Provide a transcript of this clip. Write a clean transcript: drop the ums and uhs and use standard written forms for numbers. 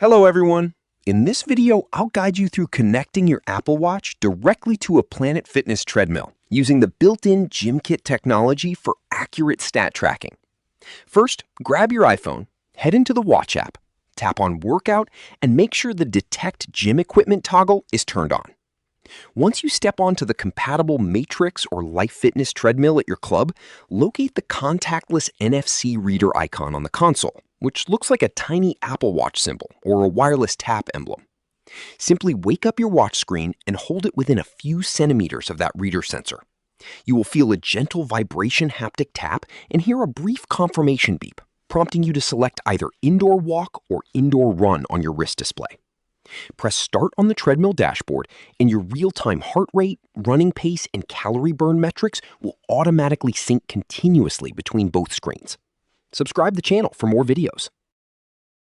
Hello everyone! In this video, I'll guide you through connecting your Apple Watch directly to a Planet Fitness treadmill using the built-in gym kit technology for accurate stat tracking. First, grab your iPhone, head into the Watch app, tap on Workout, and make sure the Detect Gym Equipment toggle is turned on. Once you step onto the compatible Matrix or Life Fitness treadmill at your club, locate the contactless NFC reader icon on the console, which looks like a tiny Apple Watch symbol or a wireless tap emblem. Simply wake up your watch screen and hold it within a few centimeters of that reader sensor. You will feel a gentle vibration haptic tap and hear a brief confirmation beep, prompting you to select either indoor walk or indoor run on your wrist display. Press Start on the treadmill dashboard, and your real-time heart rate, running pace, and calorie burn metrics will automatically sync continuously between both screens. Subscribe to the channel for more videos.